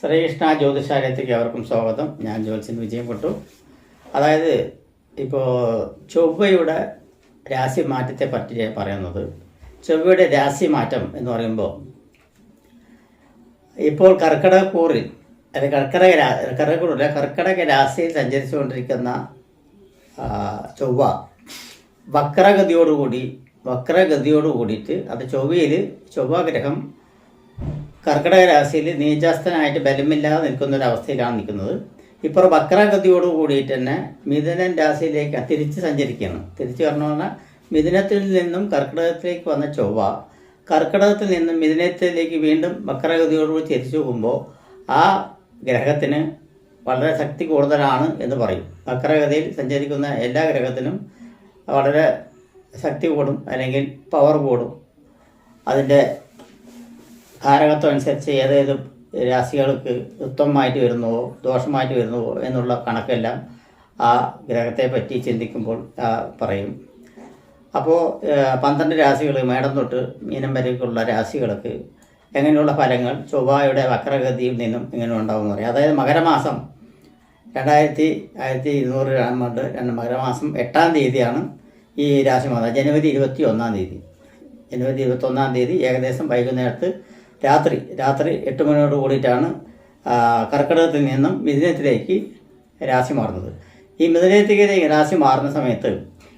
ശ്രീകൃഷ്ണ ജ്യോതിഷാലയത്തേക്ക് അവർക്കും സ്വാഗതം. ഞാൻ ജ്യോത്സ്യൻ വിജയംകൊട്ടു. അതായത് ഇപ്പോൾ ചൊവ്വയുടെ രാശി മാറ്റത്തെ പറ്റി പറയുന്നത്. ചൊവ്വയുടെ രാശി മാറ്റം എന്ന് പറയുമ്പോൾ ഇപ്പോൾ കർക്കിടകക്കൂറിൽ കർക്കിടക രാശിയിൽ സഞ്ചരിച്ചുകൊണ്ടിരിക്കുന്ന ചൊവ്വ വക്രഗതിയോട് കൂടിയിട്ട് അത് ചൊവ്വ ഗ്രഹം കർക്കിടക രാശിയിൽ നീചാസ്ഥനായിട്ട് ബലമില്ലാതെ നിൽക്കുന്നൊരവസ്ഥയിലാണ് നിൽക്കുന്നത്. ഇപ്പോൾ വക്രഗതിയോട് കൂടിയിട്ട് തന്നെ മിഥുനൻ രാശിയിലേക്ക് തിരിച്ച് സഞ്ചരിക്കുകയാണ്. തിരിച്ച് പറഞ്ഞാൽ മിഥുനത്തിൽ നിന്നും കർക്കിടകത്തിലേക്ക് വന്ന ചൊവ്വ കർക്കിടകത്തിൽ നിന്നും മിഥുനത്തിലേക്ക് വീണ്ടും വക്രഗതിയോടുകൂടി തിരിച്ചു പോകുമ്പോൾ ആ ഗ്രഹത്തിന് വളരെ ശക്തി കൂടുതലാണ് എന്ന് പറയും. വക്രഗതിയിൽ സഞ്ചരിക്കുന്ന എല്ലാ ഗ്രഹത്തിനും വളരെ ശക്തി കൂടും, അല്ലെങ്കിൽ പവർ കൂടും. അതിൻ്റെ കാരകത്വം അനുസരിച്ച് ഏതേത് രാശികൾക്ക് ഉത്തമമായിട്ട് വരുന്നുവോ ദോഷമായിട്ട് വരുന്നുവോ എന്നുള്ള കണക്കെല്ലാം ആ ഗ്രഹത്തെ പറ്റി ചിന്തിക്കുമ്പോൾ പറയും. അപ്പോൾ 12 രാശികൾ മേടം തൊട്ട് മീനം വരേക്കുള്ള രാശികൾക്ക് എങ്ങനെയുള്ള ഫലങ്ങൾ ചൊവ്വയുടെ വക്രഗതിയിൽ നിന്നും ഇങ്ങനെ ഉണ്ടാകുമെന്ന് പറയും. അതായത് മകരമാസം 2200 മകരമാസം 8-ാം തീയതിയാണ് ഈ രാശിമാസം. ജനുവരി 21-ാം തീയതി ഏകദേശം വൈകുന്നേരത്ത് രാത്രി 8 മണിയോട് കൂടിയിട്ടാണ് കർക്കിടകത്തിൽ നിന്നും മിഥുനത്തിലേക്ക് രാശി മാറുന്നത്. ഈ മിഥുനത്തിലേക്ക് രാശി മാറുന്ന സമയത്ത്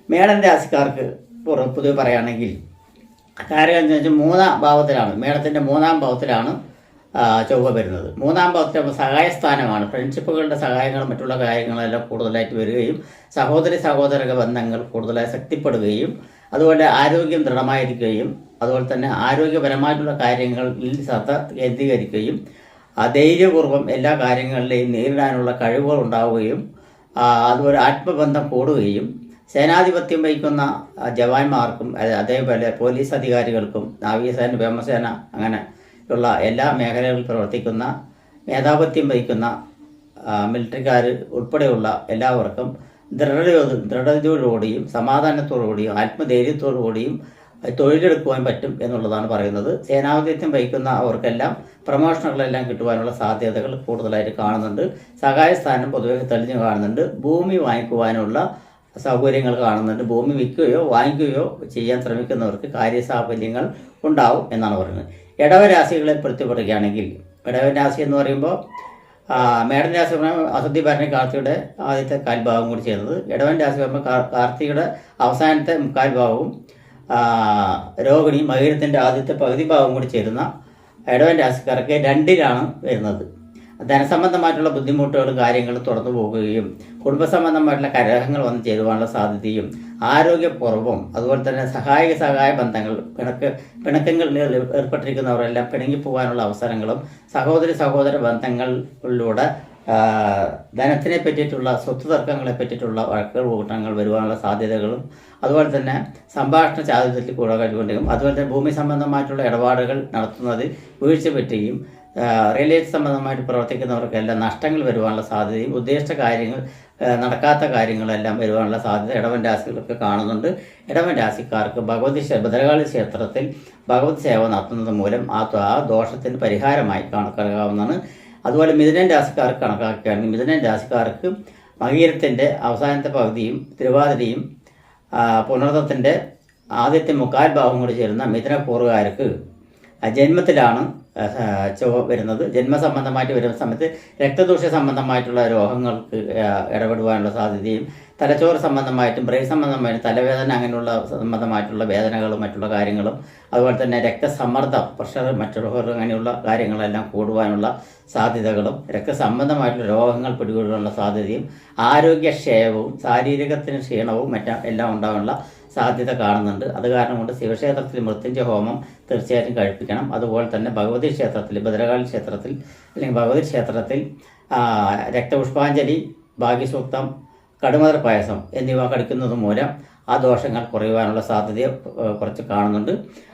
മേടൻ രാശിക്കാർക്ക് പൊതുവെ പറയുകയാണെങ്കിൽ കാര്യം എന്ന് വെച്ചാൽ 3-ാം ഭാവത്തിലാണ്, മേടത്തിൻ്റെ 3-ാം ഭാവത്തിലാണ് ചൊവ്വ വരുന്നത്. 3-ാം ഭാവത്തിൽ സഹായസ്ഥാനമാണ്. ഫ്രണ്ട്ഷിപ്പുകളുടെ സഹായങ്ങളും മറ്റുള്ള കാര്യങ്ങളെല്ലാം കൂടുതലായിട്ട് വരികയും സഹോദര ബന്ധങ്ങൾ കൂടുതലായി ശക്തിപ്പെടുകയും അതുപോലെ ആരോഗ്യം ദൃഢമായിരിക്കുകയും അതുപോലെ തന്നെ ആരോഗ്യപരമായിട്ടുള്ള കാര്യങ്ങളിൽ ശ്രദ്ധ കേന്ദ്രീകരിക്കുകയും ധൈര്യപൂർവ്വം എല്ലാ കാര്യങ്ങളിലെയും നേരിടാനുള്ള കഴിവുകൾ ഉണ്ടാവുകയും അതുപോലെ ആത്മബന്ധം കൂടുകയും സേനാധിപത്യം വഹിക്കുന്ന ജവാന്മാർക്കും അതേപോലെ പോലീസ് അധികാരികൾക്കും നാവികസേന വ്യോമസേന അങ്ങനെയുള്ള എല്ലാ മേഖലകളിൽ പ്രവർത്തിക്കുന്ന മേധാവിത്വം വഹിക്കുന്ന മിലിറ്ററിക്കാർ ഉൾപ്പെടെയുള്ള എല്ലാവർക്കും ദൃഢതയോടുകൂടിയും സമാധാനത്തോടുകൂടിയും ആത്മധൈര്യത്തോടുകൂടിയും തൊഴിലെടുക്കുവാൻ പറ്റും എന്നുള്ളതാണ് പറയുന്നത്. സേനാധിപത്യം വഹിക്കുന്ന അവർക്കെല്ലാം പ്രമോഷനുകളെല്ലാം കിട്ടുവാനുള്ള സാധ്യതകൾ കൂടുതലായിട്ട് കാണുന്നുണ്ട്. സഹായസ്ഥാനം പൊതുവെ തെളിഞ്ഞു കാണുന്നുണ്ട്. ഭൂമി വാങ്ങിക്കുവാനുള്ള സൗകര്യങ്ങൾ കാണുന്നുണ്ട്. ഭൂമി വിൽക്കുകയോ വാങ്ങിക്കുകയോ ചെയ്യാൻ ശ്രമിക്കുന്നവർക്ക് കാര്യസാഫല്യങ്ങൾ ഉണ്ടാവും എന്നാണ് പറയുന്നത്. ഇടവരാശികളെ പ്രതിപ്പെടുകയാണെങ്കിൽ ഇടവരാശി എന്ന് പറയുമ്പോൾ മേടൻ രാശി പറയുമ്പോൾ അശ്വതി ഭരണി കാർത്തിയുടെ ആദ്യത്തെ കാൽഭാഗം കൂടി ചേർന്നത്. ഇടവൻ രാശി പറയുമ്പോൾ കാർത്തികയുടെ അവസാനത്തെ മുക്കാൽ ഭാഗവും രോഹിണി മകരത്തിൻ്റെ ആദ്യത്തെ പകുതി ഭാഗം കൂടി ചേരുന്ന ഇടവൻ രാശിക്കാർക്ക് 2-ലാണ് വരുന്നത്. ധനസംബന്ധമായിട്ടുള്ള ബുദ്ധിമുട്ടുകളും കാര്യങ്ങളും തുറന്നു പോകുകയും കുടുംബസംബന്ധമായിട്ടുള്ള കലഹങ്ങൾ വന്ന് ചേരുവാനുള്ള സാധ്യതയും ആരോഗ്യക്കുറവും അതുപോലെ തന്നെ സഹായ ബന്ധങ്ങൾ പിണക്കങ്ങളിൽ ഏർപ്പെട്ടിരിക്കുന്നവരെല്ലാം പിണങ്ങിപ്പോകാനുള്ള അവസരങ്ങളും സഹോദര ബന്ധങ്ങളിലൂടെ ധനത്തിനെ പറ്റിയിട്ടുള്ള സ്വത്ത് തർക്കങ്ങളെ പറ്റിയിട്ടുള്ള വഴക്കുകൾ കൂട്ടങ്ങൾ വരുവാനുള്ള സാധ്യതകളും അതുപോലെ തന്നെ സംഭാഷണ ചാതുര്യത്തിൽ കൂടെ കഴിവുണ്ടെങ്കിലും അതുപോലെ തന്നെ ഭൂമി സംബന്ധമായിട്ടുള്ള ഇടപാടുകൾ നടത്തുന്നതിൽ വീഴ്ച പറ്റുകയും റിയൽ എസ്റ്റേറ്റ് സംബന്ധമായിട്ട് പ്രവർത്തിക്കുന്നവർക്കെല്ലാം നഷ്ടങ്ങൾ വരുവാനുള്ള സാധ്യതയും ഉദ്ദേശിച്ച കാര്യങ്ങൾ നടക്കാത്ത കാര്യങ്ങളെല്ലാം വരുവാനുള്ള സാധ്യത ഇടവൻ രാശികൾക്ക് കാണുന്നുണ്ട്. ഇടവൻ രാശിക്കാർക്ക് ഭദ്രകാളി ക്ഷേത്രത്തിൽ ഭഗവത് സേവ നടത്തുന്നത് മൂലം ആ ദോഷത്തിന് പരിഹാരമായി കണക്കാക്കാവുന്നതാണ്. അതുപോലെ മിഥുനൻ രാശിക്കാർക്ക് കണക്കാക്കുകയാണെങ്കിൽ മിഥുനൻ രാശിക്കാർക്ക് മകീരത്തിൻ്റെ അവസാനത്തെ പകുതിയും തിരുവാതിരയും പുണർത്തത്തിൻ്റെ ആദ്യത്തെ മുക്കാൽ ഭാഗം കൂടി ചേരുന്ന മിഥുനക്കൂറുകാർക്ക് ജന്മത്തിലാണ് ചൊവ്വ വരുന്നത്. ജന്മസംബന്ധമായിട്ട് വരുന്ന സമയത്ത് രക്തദോഷ സംബന്ധമായിട്ടുള്ള രോഗങ്ങൾക്ക് ഇടപെടുവാനുള്ള സാധ്യതയും തലച്ചോറ് സംബന്ധമായിട്ടും ബ്രെയിൻ സംബന്ധമായിട്ടും തലവേദന അങ്ങനെയുള്ള സംബന്ധമായിട്ടുള്ള വേദനകളും മറ്റുള്ള കാര്യങ്ങളും അതുപോലെ തന്നെ രക്തസമ്മർദ്ദം പ്രഷർ മറ്റുള്ള അങ്ങനെയുള്ള കാര്യങ്ങളെല്ലാം കൂടുവാനുള്ള സാധ്യതകളും രക്തസംബന്ധമായിട്ടുള്ള രോഗങ്ങൾ പിടികൂടാനുള്ള സാധ്യതയും ആരോഗ്യക്ഷയവും ശാരീരികത്തിന് ക്ഷീണവും എല്ലാം ഉണ്ടാകാനുള്ള സാധ്യത കാണുന്നുണ്ട്. അത് കാരണം കൊണ്ട് ശിവക്ഷേത്രത്തിൽ മൃത്യുഞ്ജയ ഹോമം തീർച്ചയായിട്ടും കഴിപ്പിക്കണം. അതുപോലെ തന്നെ ഭഗവതി ക്ഷേത്രത്തിൽ ഭദ്രകാളി ക്ഷേത്രത്തിൽ അല്ലെങ്കിൽ ഭഗവതി ക്ഷേത്രത്തിൽ രക്തപുഷ്പാഞ്ജലി, ഭാഗ്യസൂക്തം, കടുമതർ പായസം എന്നിവ കഴിക്കുന്നത് മൂലം ആ ദോഷങ്ങൾ കുറയുവാനുള്ള സാധ്യത കുറച്ച് കാണുന്നുണ്ട്.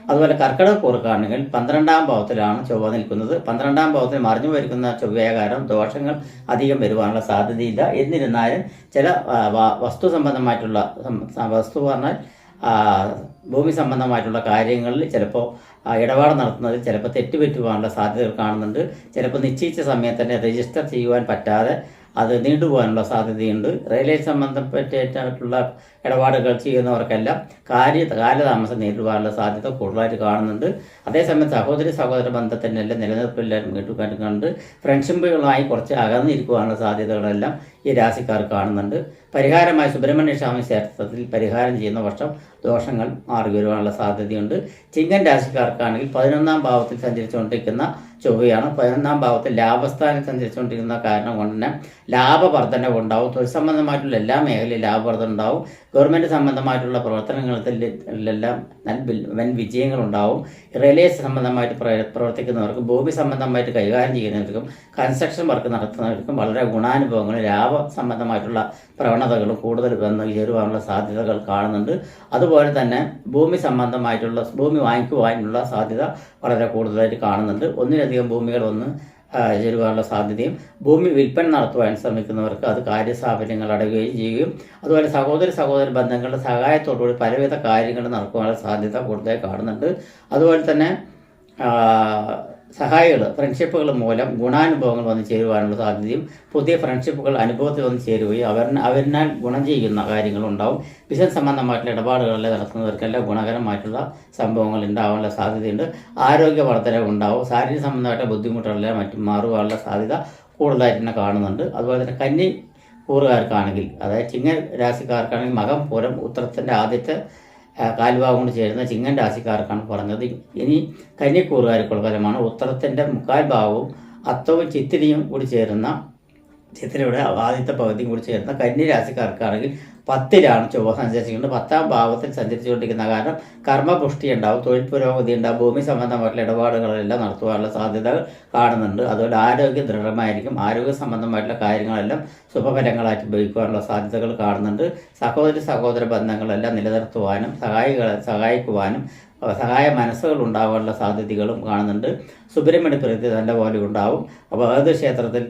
അതുപോലെ കർക്കിടകക്കൂറുകാണെങ്കിൽ 12-ാം ഭാവത്തിലാണ് ചൊവ്വ നിൽക്കുന്നത്. 12-ാം ഭാവത്തിൽ മറിഞ്ഞു വരുന്ന ചൊവ്വയാകാരം ദോഷങ്ങൾ അധികം വരുവാനുള്ള സാധ്യതയില്ല. എന്നിരുന്നാലും ചില വസ്തു സംബന്ധമായിട്ടുള്ള വസ്തു പറഞ്ഞാൽ ഭൂമി സംബന്ധമായിട്ടുള്ള കാര്യങ്ങളിൽ ചിലപ്പോൾ ഇടപാട് നടത്തുന്നതിൽ ചിലപ്പോൾ തെറ്റുപറ്റുവാനുള്ള സാധ്യതകൾ കാണുന്നുണ്ട്. ചിലപ്പോൾ നിശ്ചയിച്ച സമയത്ത് തന്നെ രജിസ്റ്റർ ചെയ്യുവാൻ പറ്റാതെ അത് നീണ്ടുപോകാനുള്ള സാധ്യതയുണ്ട്. റെയിൽവേ സംബന്ധപ്പെട്ടിട്ടുള്ള ഇടപാടുകൾ ചെയ്യുന്നവർക്കെല്ലാം കാലതാമസം നേരിടുവാനുള്ള സാധ്യത കൂടുതലായിട്ട് കാണുന്നുണ്ട്. അതേസമയം സഹോദര ബന്ധത്തിനെല്ലാം നിലനിൽപ്പില്ലാതെ കണ്ട് ഫ്രണ്ട്ഷിപ്പുകളുമായി കുറച്ച് അകന്നിരിക്കുവാനുള്ള സാധ്യതകളെല്ലാം ഈ രാശിക്കാർ കാണുന്നുണ്ട്. പരിഹാരമായി സുബ്രഹ്മണ്യ സ്വാമി ക്ഷേത്രത്തിൽ പരിഹാരം ചെയ്യുന്ന വർഷം ദോഷങ്ങൾ മാറി വരുവാനുള്ള സാധ്യതയുണ്ട്. ചിങ്ങൻ രാശിക്കാർക്കാണെങ്കിൽ 11ാം ഭാവത്തിൽ സഞ്ചരിച്ചുകൊണ്ടിരിക്കുന്ന ചൊവ്വയാണ്. 11ാം ഭാവത്തിൽ ലാഭസ്ഥാനം സഞ്ചരിച്ചുകൊണ്ടിരിക്കുന്ന കാരണം കൊണ്ട് തന്നെ ലാഭവർദ്ധനവ് ഉണ്ടാവും. തൊഴിൽ സംബന്ധമായിട്ടുള്ള എല്ലാ മേഖലയിലും ലാഭവർദ്ധന ഉണ്ടാവും. ഗവൺമെൻറ് സംബന്ധമായിട്ടുള്ള പ്രവർത്തനങ്ങളിലെല്ലാം വൻ വിജയങ്ങളുണ്ടാവും. റിയലൈസ് സംബന്ധമായിട്ട് പ്രവർത്തിക്കുന്നവർക്കും ഭൂമി സംബന്ധമായിട്ട് കൈകാര്യം ചെയ്യുന്നവർക്കും കൺസ്ട്രക്ഷൻ വർക്ക് നടത്തുന്നവർക്കും വളരെ ഗുണാനുഭവങ്ങളും ലാഭ സംബന്ധമായിട്ടുള്ള പ്രവണതകളും കൂടുതൽ വന്ന് ചേരുവാനുള്ള സാധ്യതകൾ കാണുന്നുണ്ട്. അതുപോലെ തന്നെ ഭൂമി സംബന്ധമായിട്ടുള്ള ഭൂമി വാങ്ങിക്കുവാനുള്ള സാധ്യത വളരെ കൂടുതലായിട്ട് കാണുന്നുണ്ട്. ഒന്നിലധികം ഭൂമികൾ ചേരുവാനുള്ള സാധ്യതയും ഭൂമി വിൽപ്പന നടത്തുവാൻ ശ്രമിക്കുന്നവർക്ക് അത് കാര്യസാഫല്യങ്ങൾ അടയുകയും ചെയ്യുകയും അതുപോലെ സഹോദര ബന്ധങ്ങളുടെ സഹായത്തോടുകൂടി പലവിധ കാര്യങ്ങൾ നടക്കുവാനുള്ള സാധ്യത കൂടുതലായി കാണുന്നുണ്ട്. അതുപോലെ തന്നെ ഫ്രണ്ട്ഷിപ്പുകൾ മൂലം ഗുണാനുഭവങ്ങൾ വന്നു ചേരുവാനുള്ള സാധ്യതയും പുതിയ ഫ്രണ്ട്ഷിപ്പുകൾ അനുഭവത്തിൽ വന്നു ചേരുകയും അവരിനാൽ ഗുണം ചെയ്യുന്ന കാര്യങ്ങളുണ്ടാവും. ബിസിനസ് സംബന്ധമായിട്ടുള്ള ഇടപാടുകളിൽ നടത്തുന്നവർക്കെല്ലാം ഗുണകരമായിട്ടുള്ള സംഭവങ്ങൾ ഉണ്ടാവാനുള്ള സാധ്യതയുണ്ട്. ആരോഗ്യ വർധനവ് ഉണ്ടാവും. ശാരീരിക സംബന്ധമായിട്ടുള്ള ബുദ്ധിമുട്ടുകളെല്ലാം മറ്റും മാറുവാനുള്ള സാധ്യത കൂടുതലായിട്ട് തന്നെ കാണുന്നുണ്ട്. അതുപോലെ തന്നെ കന്നി കൂറുകാർക്കാണെങ്കിൽ, അതായത് ചിങ്ങ രാശിക്കാർക്കാണെങ്കിൽ മകം പൂരം ഉത്തരത്തിൻ്റെ ആദ്യത്തെ കാൽഭാഗം കൊണ്ട് ചേരുന്ന ചിങ്ങൻ രാശിക്കാർക്കാണ് പറഞ്ഞത്. ഇനി കന്നിക്കൂറുകാർക്കുള്ള ഫലമാണ്. ഉത്തരത്തിൻ്റെ മുക്കാൽ ഭാഗവും അത്തവും ചിത്തിരിയും കൂടി ചേരുന്ന ചിത്തിരയുടെ ആദ്യത്തെ പകുതിയും കൂടി ചേർന്ന കന്നി രാശിക്കാർക്കാണെങ്കിൽ 10ലാണ് ചൊവ്വ സഞ്ചരിച്ചുകൊണ്ട് 10ാം ഭാവത്തിൽ സഞ്ചരിച്ചുകൊണ്ടിരിക്കുന്ന കാരണം കർമ്മപുഷ്ടി ഉണ്ടാവും, തൊഴിൽ പുരോഗതി ഉണ്ടാവും, ഭൂമി സംബന്ധമായിട്ടുള്ള ഇടപാടുകളെല്ലാം നടത്തുവാനുള്ള സാധ്യതകൾ കാണുന്നുണ്ട്. അതുപോലെ ആരോഗ്യം ദൃഢമായിരിക്കും. ആരോഗ്യ സംബന്ധമായിട്ടുള്ള കാര്യങ്ങളെല്ലാം ശുഭഫലങ്ങളായിട്ട് ഉപയോഗിക്കുവാനുള്ള സാധ്യതകൾ കാണുന്നുണ്ട്. സഹോദര ബന്ധങ്ങളെല്ലാം നിലനിർത്തുവാനും സഹായിക്കുവാനും സഹായ മനസ്സുകൾ ഉണ്ടാകാനുള്ള സാധ്യതകളും കാണുന്നുണ്ട്. സുബ്രഹ്മണ്യ പ്രീതി നല്ലപോലെ ഉണ്ടാവും. അപ്പോൾ ഏത് ക്ഷേത്രത്തിൽ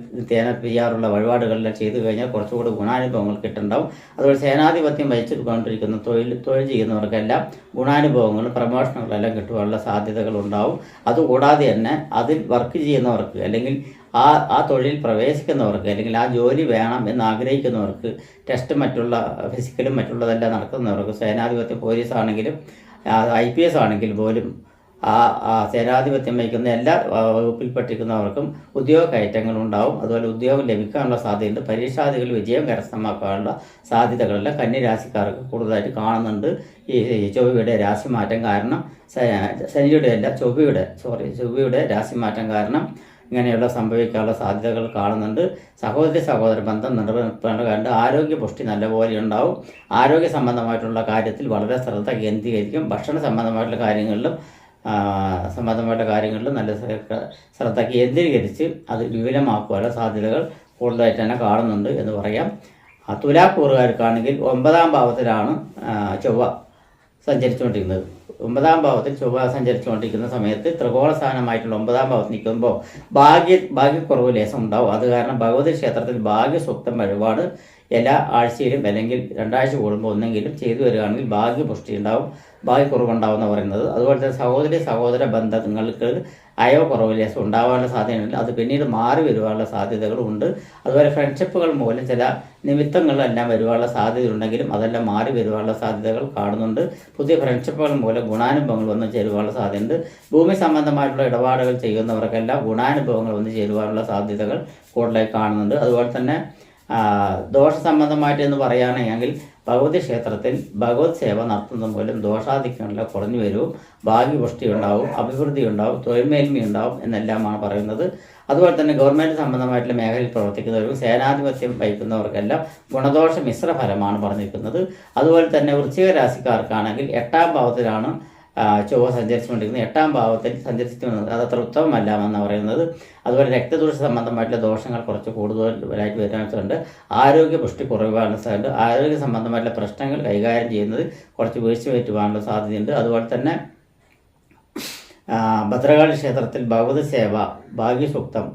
ചെയ്യാറുള്ള വഴിപാടുകളെല്ലാം ചെയ്തു കഴിഞ്ഞാൽ കുറച്ചുകൂടി ഗുണാനുഭവങ്ങൾ കിട്ടുന്നുണ്ടാവും. അതുപോലെ സേനാധിപത്യം വഹിച്ചുകൊണ്ടിരിക്കുന്ന തൊഴിൽ ചെയ്യുന്നവർക്കെല്ലാം ഗുണാനുഭവങ്ങളും പ്രമോഷനുകളെല്ലാം കിട്ടുവാനുള്ള സാധ്യതകൾ ഉണ്ടാവും. അതുകൂടാതെ തന്നെ അതിൽ വർക്ക് ചെയ്യുന്നവർക്ക് അല്ലെങ്കിൽ ആ തൊഴിൽ പ്രവേശിക്കുന്നവർക്ക് അല്ലെങ്കിൽ ആ ജോലി വേണം എന്ന് ആഗ്രഹിക്കുന്നവർക്ക് മറ്റുള്ള ഫിസിക്കലും മറ്റുള്ളതെല്ലാം നടക്കുന്നവർക്ക് സേനാധിപത്യം പോലീസ് ആണെങ്കിലും IPS ആണെങ്കിൽ പോലും സേനാധിപത്യം വഹിക്കുന്ന എല്ലാ വകുപ്പിൽപ്പെട്ടിരിക്കുന്നവർക്കും ഉദ്യോഗ കയറ്റങ്ങളുണ്ടാവും. അതുപോലെ ഉദ്യോഗം ലഭിക്കാനുള്ള സാധ്യതയുണ്ട്. പരീക്ഷാദികളിൽ വിജയം കരസ്ഥമാക്കാനുള്ള സാധ്യതകളെല്ലാം കന്നി രാശിക്കാർക്ക് കൂടുതലായിട്ട് കാണുന്നുണ്ട്. ഈ ചൊവ്വയുടെ രാശിമാറ്റം കാരണം ചൊവ്വയുടെ രാശിമാറ്റം കാരണം ഇങ്ങനെയുള്ള സംഭവിക്കാനുള്ള സാധ്യതകൾ കാണുന്നുണ്ട്. സഹോദര ബന്ധം നിലനിർത്തേണ്ട കാരണം ആരോഗ്യ പുഷ്ടി നല്ലപോലെ ഉണ്ടാവും. ആരോഗ്യ സംബന്ധമായിട്ടുള്ള കാര്യത്തിൽ വളരെ ശ്രദ്ധ കേന്ദ്രീകരിക്കും. ഭക്ഷണ സംബന്ധമായിട്ടുള്ള കാര്യങ്ങളിലും നല്ല ശ്രദ്ധ കേന്ദ്രീകരിച്ച് അത് വിപുലമാക്കുവാനുള്ള സാധ്യതകൾ കൂടുതലായിട്ട് തന്നെ കാണുന്നുണ്ട് എന്ന് പറയാം. തുലാക്കൂറുകാർക്കാണെങ്കിൽ 9ാം ഭാവത്തിലാണ് ചൊവ്വ സഞ്ചരിച്ചുകൊണ്ടിരിക്കുന്നത്. 9ാം ഭാവത്തിൽ ചൊവ്വ സഞ്ചരിച്ചുകൊണ്ടിരിക്കുന്ന സമയത്ത് ത്രികോണ സ്ഥാനമായിട്ടുള്ള 9ാം ഭാവത്തിൽ നിൽക്കുമ്പോൾ ഭാഗ്യക്കുറവ് ലേശം ഉണ്ടാവും. അത് കാരണം ഭഗവതി ക്ഷേത്രത്തിൽ ഭാഗ്യസൂക്തം വഴിപാട് എല്ലാ ആഴ്ചയിലും അല്ലെങ്കിൽ 2 ആഴ്ച കൂടുമ്പോൾ ഒന്നെങ്കിലും ചെയ്തു വരികയാണെങ്കിൽ ഭാഗ്യപുഷ്ടി ഉണ്ടാവും, ഭാഗ്യക്കുറവുണ്ടാവും എന്ന് പറയുന്നത്. അതുപോലെ തന്നെ സഹോദര ബന്ധങ്ങൾക്ക് അയവക്കുറവ് ലേശം ഉണ്ടാവാനുള്ള സാധ്യതയുണ്ട്. അത് പിന്നീട് മാറി വരുവാനുള്ള സാധ്യതകളുണ്ട്. അതുപോലെ ഫ്രണ്ട്ഷിപ്പുകൾ മൂലം ചില നിമിത്തങ്ങളെല്ലാം വരുവാനുള്ള സാധ്യതയുണ്ടെങ്കിലും അതെല്ലാം മാറി വരുവാനുള്ള സാധ്യതകൾ കാണുന്നുണ്ട്. പുതിയ ഫ്രണ്ട്ഷിപ്പുകൾ മൂലം ഗുണാനുഭവങ്ങൾ വന്ന് ചേരുവാനുള്ള സാധ്യതയുണ്ട്. ഭൂമി സംബന്ധമായിട്ടുള്ള ഇടപാടുകൾ ചെയ്യുന്നവർക്കെല്ലാം ഗുണാനുഭവങ്ങൾ വന്ന് ചേരുവാനുള്ള സാധ്യതകൾ കൂടുതലായി കാണുന്നുണ്ട്. അതുപോലെ തന്നെ ദോഷ സംബന്ധമായിട്ട് എന്ന് പറയുകയാണെങ്കിൽ ഭഗവതി ക്ഷേത്രത്തിൽ ഭഗവത് സേവ നടത്തുന്നത് മൂലം ദോഷാധിക്യങ്ങളെല്ലാം കുറഞ്ഞു വരും, ഭാഗ്യപുഷ്ടി ഉണ്ടാവും, അഭിവൃദ്ധി ഉണ്ടാവും, തൊഴിൽമേന്മ ഉണ്ടാവും എന്നെല്ലാമാണ് പറയുന്നത്. അതുപോലെ തന്നെ ഗവൺമെൻറ് സംബന്ധമായിട്ടുള്ള മേഖലയിൽ പ്രവർത്തിക്കുന്നവർക്കും സേനാധിപത്യം വഹിക്കുന്നവർക്കെല്ലാം ഗുണദോഷ മിശ്ര ഫലമാണ് പറഞ്ഞിരിക്കുന്നത്. അതുപോലെ തന്നെ വൃശ്ചിക രാശിക്കാർക്കാണെങ്കിൽ 8ാം ഭാവത്തിലാണ് ചൊവ്വ സഞ്ചരിച്ചുകൊണ്ടിരിക്കുന്നത്. 8ാം ഭാവത്തിൽ സഞ്ചരിച്ചിരിക്കുന്നത് അത് അത്ര ഉത്തമമല്ല എന്ന് പറയുന്നത്. അതുപോലെ രക്തദോഷ സംബന്ധമായിട്ടുള്ള ദോഷങ്ങൾ കുറച്ച് കൂടുതലായിട്ട് വരാനുണ്ട്. ആരോഗ്യ പുഷ്ടി കുറവാനുള്ള സാധ്യത, ആരോഗ്യ സംബന്ധമായിട്ടുള്ള പ്രശ്നങ്ങൾ കൈകാര്യം ചെയ്യുന്നത് കുറച്ച് വീഴ്ച പറ്റുവാനുള്ള സാധ്യതയുണ്ട്. അതുപോലെ തന്നെ ഭദ്രകാളി ക്ഷേത്രത്തിൽ ഭഗവതി സേവ, ഭാഗ്യസൂക്തം,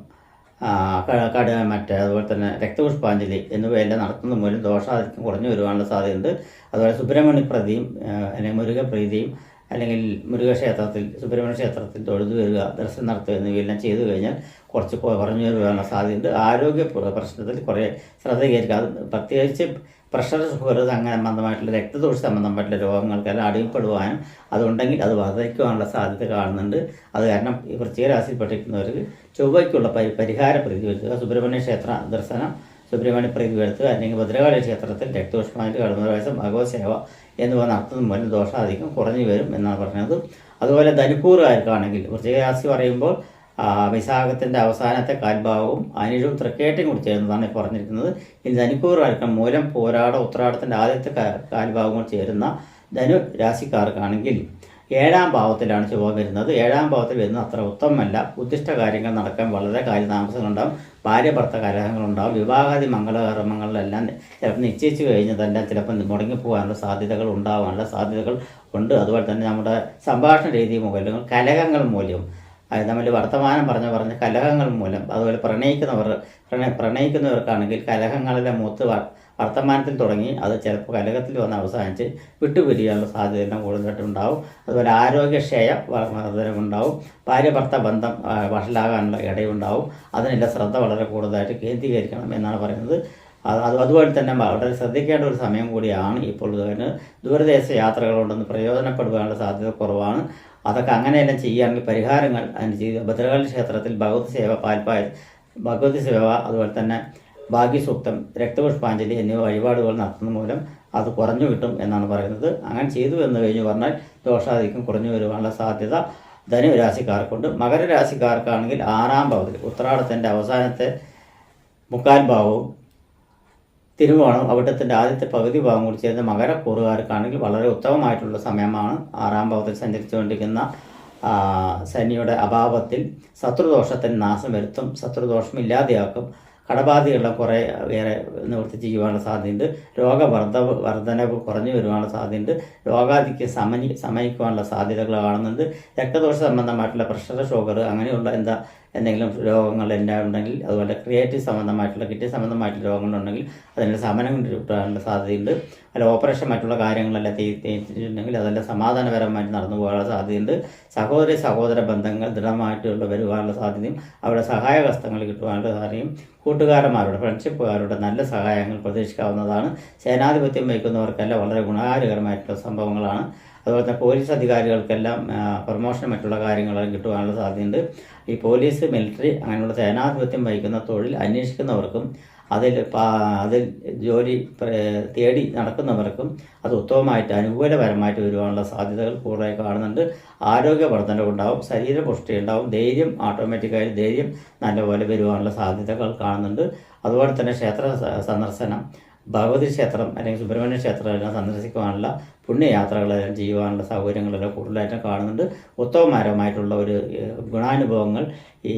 അതുപോലെ തന്നെ രക്തപുഷ്പാഞ്ജലി എന്നിവയെല്ലാം നടത്തുന്നത് മൂലം ദോഷാധിക്യം കുറഞ്ഞു വരുവാനുള്ള സാധ്യതയുണ്ട്. അതുപോലെ സുബ്രഹ്മണ്യ പ്രീതിയും മുരുക പ്രീതിയും അല്ലെങ്കിൽ മുരുകക്ഷേത്രത്തിൽ, സുബ്രഹ്മണ്യ ക്ഷേത്രത്തിൽ തൊഴുതു വരിക, ദർശനം നടത്തുക എന്നിവയെല്ലാം ചെയ്തു കഴിഞ്ഞാൽ കുറച്ച് കുറഞ്ഞു വരാനുള്ള സാധ്യതയുണ്ട്. ആരോഗ്യ പ്രശ്നത്തിൽ കുറേ ശ്രദ്ധ കേൾക്കുക. അത് പ്രത്യേകിച്ച് പ്രഷർ, ഷുഗർ അങ്ങനെ സംബന്ധമായിട്ടുള്ള രക്തദോഷ സംബന്ധമായിട്ടുള്ള രോഗങ്ങൾക്കെല്ലാം അടിമപ്പെടുവാനും അതുണ്ടെങ്കിൽ അത് വർദ്ധിക്കുവാനുള്ള സാധ്യത കാണുന്നുണ്ട്. അത് കാരണം ഈ വൃശ്ചിക രാശിയിൽപ്പെട്ടിരിക്കുന്നവർക്ക് ചൊവ്വയ്ക്കുള്ള പരിഹാര പ്രീതി വരുത്തുക, സുബ്രഹ്മണ്യ ക്ഷേത്ര ദർശനം, സുബ്രഹ്മണ്യ പ്രീതി വരുത്തുക, അല്ലെങ്കിൽ ഭദ്രകാളി ക്ഷേത്രത്തിൽ രക്തപുഷ്പാഞ്ജലി, കടന്നുപ്രവേശം, ഭഗവത് സേവ എന്നിവ നടത്തുന്നത് മൂലം ദോഷാധികം കുറഞ്ഞു വരും എന്നാണ് പറഞ്ഞത്. അതുപോലെ ധനുക്കൂറുകാർക്കാണെങ്കിൽ വൃശ്ചിക രാശി പറയുമ്പോൾ വിശാഖത്തിൻ്റെ അവസാനത്തെ കാൽഭാഗവും അനിഴവും തൃക്കേട്ടയും കൂടി ചേരുന്നതാണ് പറഞ്ഞിരിക്കുന്നത്. ഇനി ധനുക്കൂറുകാർക്ക് മൂലം, പോരാട, ഉത്രാടത്തിൻ്റെ ആദ്യത്തെ കാൽഭാഗം കൂടി ചേരുന്ന ധനു രാശിക്കാർക്കാണെങ്കിൽ 7ാം ഭാവത്തിലാണ് ചൊവ്വ വരുന്നത്. 7ാം ഭാവത്തിൽ വരുന്നത് അത്ര ഉത്തമമല്ല. ഉദ്ദിഷ്ട കാര്യങ്ങൾ നടക്കാൻ വളരെ കാര്യതാമസങ്ങളുണ്ടാകും, ഭാര്യ ഭർത്ത കലഹങ്ങളുണ്ടാകും, വിവാഹാദി മംഗളകർമ്മങ്ങളിലെല്ലാം ചിലപ്പോൾ നിശ്ചയിച്ചു കഴിഞ്ഞതെല്ലാം ചിലപ്പോൾ മുടങ്ങിപ്പോകാനുള്ള സാധ്യതകൾ ഉണ്ടാകാനുള്ള സാധ്യതകൾ ഉണ്ട്. അതുപോലെ തന്നെ നമ്മുടെ സംഭാഷണ രീതി മൂലം കലഹങ്ങൾ മൂലം, അത് നമ്മൾ വർത്തമാനം പറഞ്ഞ് കലഹങ്ങൾ മൂലം, അതുപോലെ പ്രണയിക്കുന്നവർക്കാണെങ്കിൽ കലഹങ്ങളിലെ മൂത്ത് വർത്തമാനത്തിൽ തുടങ്ങി അത് ചിലപ്പോൾ കലഹത്തിൽ വന്ന് അവസാനിച്ച് വിട്ടുപിരിയാനുള്ള സാധ്യതയെല്ലാം കൂടുതലായിട്ടുണ്ടാവും. അതുപോലെ ആരോഗ്യക്ഷയം വർധനവുണ്ടാവും, ഭാര്യ ഭർത്ത ബന്ധം വഷളാകാനുള്ള ഇടയുണ്ടാവും. അതിനെല്ലാം ശ്രദ്ധ വളരെ കൂടുതലായിട്ട് കേന്ദ്രീകരിക്കണം എന്നാണ് പറയുന്നത്. അതുപോലെ തന്നെ വളരെ ശ്രദ്ധിക്കേണ്ട ഒരു സമയം കൂടിയാണ് ഇപ്പോൾ. ദൂരദേശ യാത്രകളുണ്ടെന്ന് പ്രയോജനപ്പെടുവാനുള്ള സാധ്യത കുറവാണ്. അതൊക്കെ അങ്ങനെയെല്ലാം ചെയ്യുകയാണെങ്കിൽ പരിഹാരങ്ങൾ അതിന് ചെയ്ത് ഭദ്രകാളി ക്ഷേത്രത്തിൽ ഭഗവതി സേവ, അതുപോലെ തന്നെ ഭാഗ്യസൂക്തം, രക്തപുഷ്പാഞ്ജലി എന്നിവ വഴിപാടുകൾ നടത്തുന്ന മൂലം അത് കുറഞ്ഞു കിട്ടും എന്നാണ് പറയുന്നത്. അങ്ങനെ ചെയ്തു എന്ന് കഴിഞ്ഞ് പറഞ്ഞാൽ ദോഷാധിക്യം കുറഞ്ഞു വരുവാനുള്ള സാധ്യത ധനുരാശിക്കാർക്കുണ്ട്. മകരരാശിക്കാർക്കാണെങ്കിൽ 6ാം ഭാവത്തിൽ ഉത്രാടത്തിൻ്റെ അവസാനത്തെ മുക്കാൽ ഭാവവും തിരുവോണം അവിട്ടത്തിൻ്റെ ആദ്യത്തെ പകുതി ഭാഗം കൂടി ചേർന്ന് മകരക്കൂറുകാർക്കാണെങ്കിൽ വളരെ ഉത്തമമായിട്ടുള്ള സമയമാണ്. 6ാം ഭാവത്തിൽ സഞ്ചരിച്ചുകൊണ്ടിരിക്കുന്ന ശനിയുടെ അഭാവത്തിൽ ശത്രുദോഷത്തിന് നാശം വരുത്തും, ശത്രുദോഷമില്ലാതെയാക്കും, കടബാധയെല്ലാം കുറേ വേറെ നിവൃത്തി ചെയ്യുവാനുള്ള സാധ്യതയുണ്ട്, വർധനവ് കുറഞ്ഞു വരുവാനുള്ള സാധ്യതയുണ്ട്, രോഗാധിക്ക് ശമനിക്കുവാനുള്ള സാധ്യതകൾ കാണുന്നുണ്ട്. രക്തദോഷ സംബന്ധമായിട്ടുള്ള പ്രഷർ, ഷുഗർ അങ്ങനെയുള്ള എന്തെങ്കിലും രോഗങ്ങളെല്ലാം ഉണ്ടെങ്കിൽ, അതുപോലെ ക്രിയേറ്റീവ് സംബന്ധമായിട്ടുള്ള കിഡ്നി സംബന്ധമായിട്ടുള്ള രോഗങ്ങളുണ്ടെങ്കിൽ അതിൻ്റെ ശമനം കിട്ടാനുള്ള സാധ്യതയുണ്ട്. അല്ല ഓപ്പറേഷൻ മറ്റുള്ള കാര്യങ്ങളെല്ലാം ചെയ്തിട്ടുണ്ടെങ്കിൽ അതെല്ലാം സമാധാനപരമായിട്ട് നടന്നു പോകാനുള്ള സാധ്യതയുണ്ട്. സഹോദര ബന്ധങ്ങൾ ദൃഢമായിട്ടുള്ള വരുവാനുള്ള സാധ്യതയും അവരുടെ സഹായഹസ്തങ്ങൾ കിട്ടുവാനുള്ള സാധ്യതയും കൂട്ടുകാരന്മാരുടെ, ഫ്രണ്ട്ഷിപ്പുകാരുടെ നല്ല സഹായങ്ങൾ പ്രതീക്ഷിക്കാവുന്നതാണ്. സേനാധിപത്യം വഹിക്കുന്നവർക്കെല്ലാം വളരെ ഗുണകാരകരമായിട്ടുള്ള സംഭവങ്ങളാണ്. അതുപോലെ തന്നെ പോലീസ് അധികാരികൾക്കെല്ലാം പ്രൊമോഷൻ മറ്റുള്ള കാര്യങ്ങളെല്ലാം കിട്ടുവാനുള്ള സാധ്യതയുണ്ട്. ഈ പോലീസ്, മിലിറ്ററി അങ്ങനെയുള്ള സേനാധിപത്യം വഹിക്കുന്ന തൊഴിൽ അന്വേഷിക്കുന്നവർക്കും അതിൽ ജോലി തേടി നടക്കുന്നവർക്കും അത് ഉത്തമമായിട്ട് അനുകൂലപരമായിട്ട് വരുവാനുള്ള സാധ്യതകൾ കൂടുതലായി കാണുന്നുണ്ട്. ആരോഗ്യവർദ്ധന ഉണ്ടാവും, ശരീരപുഷ്ടി ഉണ്ടാവും, ധൈര്യം ഓട്ടോമാറ്റിക്കായി ധൈര്യം നല്ലപോലെ വരുവാനുള്ള സാധ്യതകൾ കാണുന്നുണ്ട്. അതുപോലെ തന്നെ ക്ഷേത്ര സന്ദർശനം, ഭഗവതി ക്ഷേത്രം അല്ലെങ്കിൽ സുബ്രഹ്മണ്യ ക്ഷേത്രമെല്ലാം സന്ദർശിക്കുവാനുള്ള പുണ്യയാത്രകളെല്ലാം ചെയ്യുവാനുള്ള സൗകര്യങ്ങളെല്ലാം കൂടുതലായിട്ടും കാണുന്നുണ്ട്. ഉത്തമപരമായിട്ടുള്ള ഒരു ഗുണാനുഭവങ്ങൾ ഈ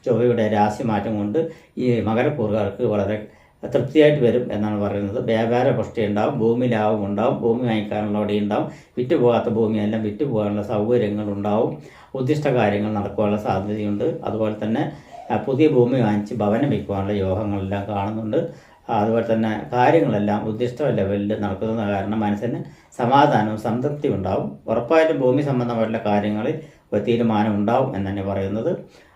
ചൊവ്വയുടെ രാശിമാറ്റം കൊണ്ട് ഈ മകരക്കൂറുകാർക്ക് വളരെ തൃപ്തിയായിട്ട് വരും എന്നാണ് പറയുന്നത്. വ്യാപാര പുഷ്ടി ഉണ്ടാവും, ഭൂമി ലാഭം ഉണ്ടാവും, ഭൂമി വാങ്ങിക്കാനുള്ള അവിടെ ഉണ്ടാവും, വിറ്റുപോകാത്ത ഭൂമിയെല്ലാം വിറ്റുപോകാനുള്ള സൗകര്യങ്ങൾ ഉണ്ടാവും, ഉദ്ദിഷ്ട കാര്യങ്ങൾ നടക്കുവാനുള്ള സാധ്യതയുണ്ട്. അതുപോലെ തന്നെ പുതിയ ഭൂമി വാങ്ങിച്ച് ഭവനം വയ്ക്കുവാനുള്ള യോഗങ്ങളെല്ലാം കാണുന്നുണ്ട്. അതുപോലെ തന്നെ കാര്യങ്ങളെല്ലാം ഉദ്ദിഷ്ട ലെവലിൽ നടക്കുന്ന കാരണം മനസ്സിന് സമാധാനവും സംതൃപ്തി ഉണ്ടാവും. ഉറപ്പായിട്ടും ഭൂമി സംബന്ധമായിട്ടുള്ള കാര്യങ്ങളിൽ ഒരു തീരുമാനം ഉണ്ടാവും എന്നാണ് പറയുന്നത്.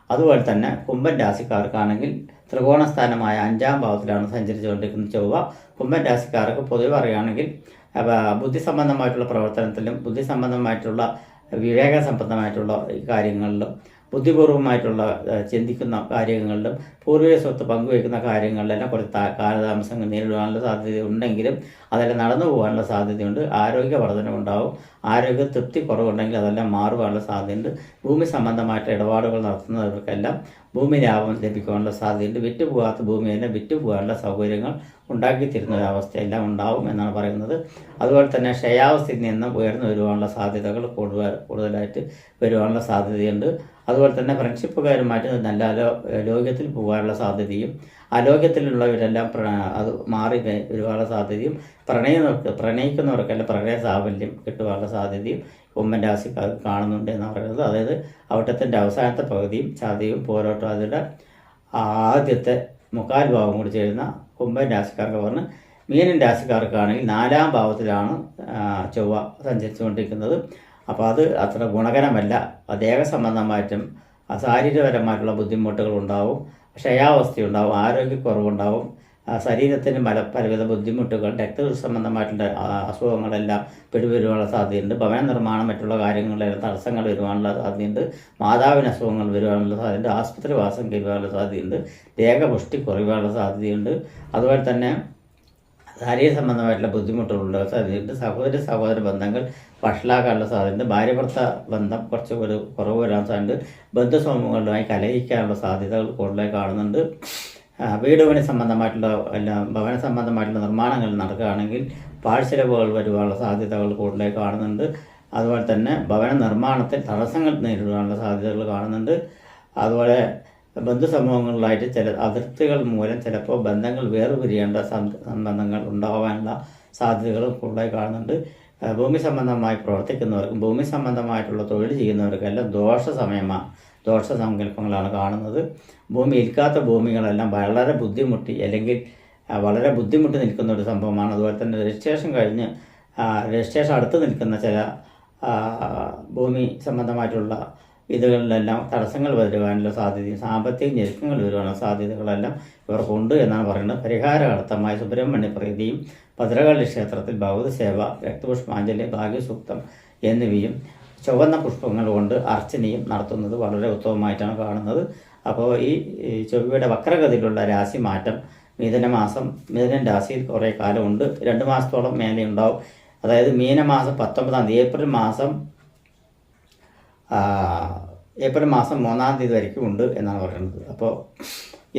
അതുപോലെ തന്നെ കുംഭൻ രാശിക്കാർക്കാണെങ്കിൽ ത്രികോണസ്ഥാനമായ 5ാം ഭാവത്തിലാണ് സഞ്ചരിച്ചുകൊണ്ടിരിക്കുന്ന ചൊവ്വ. കുംഭൻ രാശിക്കാർക്ക് പൊതുവെ പറയുകയാണെങ്കിൽ ബുദ്ധി സംബന്ധമായിട്ടുള്ള പ്രവർത്തനത്തിലും ബുദ്ധി സംബന്ധമായിട്ടുള്ള വിവേക സംബന്ധമായിട്ടുള്ള കാര്യങ്ങളിലും ബുദ്ധിപൂർവമായിട്ടുള്ള ചിന്തിക്കുന്ന കാര്യങ്ങളിലും പൂർവിക സ്വത്ത് പങ്കുവയ്ക്കുന്ന കാര്യങ്ങളിലെല്ലാം കുറച്ച് കാലതാമസങ്ങൾ നേരിടാനുള്ള സാധ്യത ഉണ്ടെങ്കിലും അതെല്ലാം നടന്നു പോകാനുള്ള സാധ്യതയുണ്ട്. ആരോഗ്യ വർധനവുണ്ടാവും, ആരോഗ്യ തൃപ്തി കുറവുണ്ടെങ്കിൽ അതെല്ലാം മാറുവാനുള്ള സാധ്യതയുണ്ട്. ഭൂമി സംബന്ധമായിട്ട് ഇടപാടുകൾ നടത്തുന്നവർക്കെല്ലാം ഭൂമി ലാഭം ലഭിക്കാനുള്ള സാധ്യതയുണ്ട്. വിറ്റുപോകാത്ത ഭൂമിയെല്ലാം വിറ്റുപോകാനുള്ള സൗകര്യങ്ങൾ ഉണ്ടാക്കിത്തരുന്ന ഒരവസ്ഥയെല്ലാം ഉണ്ടാവും എന്നാണ് പറയുന്നത്. അതുപോലെ തന്നെ ക്ഷയാവസ്ഥയിൽ നിന്നും ഉയർന്നു വരുവാനുള്ള സാധ്യതകൾ കൂടുതലായിട്ട് വരുവാനുള്ള സാധ്യതയുണ്ട്. അതുപോലെ തന്നെ ഫ്രണ്ട്ഷിപ്പുകാരുമായിട്ട് നല്ല ലോകത്തിൽ പോകാനുള്ള സാധ്യതയും ആരോഗ്യത്തിലുള്ളവരെല്ലാം അത് മാറി വരുവാനുള്ള സാധ്യതയും പ്രണയിക്കുന്നവർക്കെല്ലാം പ്രണയ സാഫല്യം കിട്ടുവാനുള്ള സാധ്യതയും കുംഭൻ രാശിക്കാർ കാണുന്നുണ്ട് എന്നാണ് പറയുന്നത്. അതായത് അവിട്ടത്തിൻ്റെ അവസാനത്തെ പകുതിയും ചതയും പോരോട്ടം അതിൻ്റെ ആദ്യത്തെ മുക്കാൽ ഭാവം കൂടി ചേരുന്ന കുംഭൻ രാശിക്കാർക്ക് പറഞ്ഞ് മീനൻ രാശിക്കാർക്കാണെങ്കിൽ 4ാം ഭാവത്തിലാണ് ചൊവ്വ സഞ്ചരിച്ചുകൊണ്ടിരിക്കുന്നത്. അപ്പോൾ അത് അത്ര ഗുണകരമല്ല. ദേഹ സംബന്ധമായിട്ടും ശാരീരികപരമായിട്ടുള്ള ബുദ്ധിമുട്ടുകൾ ഉണ്ടാവും, ക്ഷയാവസ്ഥയുണ്ടാവും, ആരോഗ്യക്കുറവുണ്ടാവും, ശരീരത്തിന് പലവിധ ബുദ്ധിമുട്ടുകൾ, സംബന്ധമായിട്ടുള്ള അസുഖങ്ങളെല്ലാം പിടിവരുവാനുള്ള സാധ്യതയുണ്ട്. ഭവന നിർമ്മാണം മറ്റുള്ള കാര്യങ്ങളിലെല്ലാം തടസ്സങ്ങൾ വരുവാനുള്ള സാധ്യതയുണ്ട്. മാതാവിന് അസുഖങ്ങൾ വരുവാനുള്ള സാധ്യതയുണ്ട്. ആസ്പത്രിവാസം വരുവാനുള്ള സാധ്യതയുണ്ട്. ദേഹപുഷ്ടി കുറയുവാനുള്ള സാധ്യതയുണ്ട്. അതുപോലെ തന്നെ ശാരീരിക സംബന്ധമായിട്ടുള്ള ബുദ്ധിമുട്ടുകളുള്ള സാധ്യതയുണ്ട്. സഹോദര ബന്ധങ്ങൾ വഷളാക്കാനുള്ള സാധ്യതയുണ്ട്. ഭാര്യ-ഭർത്ത ബന്ധം കുറച്ച് ഒരു കുറവ് വരാൻ സാധ്യതയുണ്ട്. ബന്ധുസമൂഹങ്ങളുമായി കലഹിക്കാനുള്ള സാധ്യതകൾ കൂടുതലായി കാണുന്നുണ്ട്. വീട് പണി സംബന്ധമായിട്ടുള്ള ഭവന സംബന്ധമായിട്ടുള്ള നിർമ്മാണങ്ങൾ നടക്കുകയാണെങ്കിൽ പാഴ്ചെലവുകൾ വരുവാനുള്ള സാധ്യതകൾ കൂടുതലായി കാണുന്നുണ്ട്. അതുപോലെ തന്നെ ഭവന നിർമ്മാണത്തിൽ തടസ്സങ്ങൾ നേരിടാനുള്ള സാധ്യതകൾ കാണുന്നുണ്ട്. അതുപോലെ ബന്ധുസമൂഹങ്ങളിലായിട്ട് ചില അതിർത്തികൾ മൂലം ചിലപ്പോൾ ബന്ധങ്ങൾ വേർപിരിയേണ്ട സംബന്ധങ്ങൾ ഉണ്ടാകാനുള്ള സാധ്യതകൾ കൂടുതലായി കാണുന്നുണ്ട്. ഭൂമി സംബന്ധമായി പ്രവർത്തിക്കുന്നവർക്കും ഭൂമി സംബന്ധമായിട്ടുള്ള തൊഴിൽ ചെയ്യുന്നവർക്കെല്ലാം ദോഷ സങ്കല്പങ്ങളാണ് കാണുന്നത്. ഭൂമി ഇരിക്കാത്ത ഭൂമികളെല്ലാം വളരെ ബുദ്ധിമുട്ടി അല്ലെങ്കിൽ വളരെ ബുദ്ധിമുട്ടി നിൽക്കുന്ന ഒരു സംഭവമാണ്. അതുപോലെ തന്നെ രജിസ്ട്രേഷൻ അടുത്ത് നിൽക്കുന്ന ചില ഭൂമി സംബന്ധമായിട്ടുള്ള ഇതുകളിലെല്ലാം തടസ്സങ്ങൾ വരുവാനുള്ള സാധ്യതയും സാമ്പത്തിക ഞെരുക്കങ്ങൾ വരുവാനുള്ള സാധ്യതകളെല്ലാം ഇവർക്കുണ്ട് എന്നാണ് പറയുന്നത്. പരിഹാരാർത്ഥമായ സുബ്രഹ്മണ്യ പ്രീതിയും ഭദ്രകാളി ക്ഷേത്രത്തിൽ ഭഗവതി സേവ, രക്തപുഷ്പാഞ്ജലി, ഭാഗ്യസൂക്തം എന്നിവയും ചുവന്ന പുഷ്പങ്ങൾ കൊണ്ട് അർച്ചനയും നടത്തുന്നത് വളരെ ഉത്തമമായിട്ടാണ് കാണുന്നത്. അപ്പോൾ ഈ ചൊവ്വയുടെ വക്രഗതിയിലുള്ള രാശി മാറ്റം മിഥുനം രാശിയിൽ കുറേ കാലമുണ്ട്. 2 മാസത്തോളം മേലെ ഉണ്ടാവും. അതായത് മീനമാസം 19 ഏപ്രിൽ മാസം 3 തീയതി വരയ്ക്കും ഉണ്ട് എന്നാണ് പറയുന്നത്. അപ്പോൾ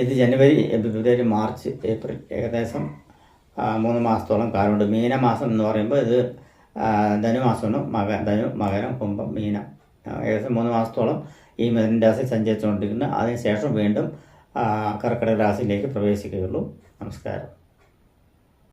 ഇത് ജനുവരി, ഫെബ്രുവരി, മാർച്ച്, ഏപ്രിൽ ഏകദേശം 3 മാസത്തോളം കാലമുണ്ട്. മീനമാസം എന്ന് പറയുമ്പോൾ ഇത് ധനുമാസമാണ്. ധനു, മകരം, കുംഭം, മീനം ഏകദേശം 3 മാസത്തോളം ഈ മിഥുന രാശി സഞ്ചരിച്ചുകൊണ്ടിരിക്കുന്നത്. അതിനുശേഷം വീണ്ടും കർക്കിടക രാശിയിലേക്ക് പ്രവേശിക്കുകയുള്ളൂ. നമസ്കാരം.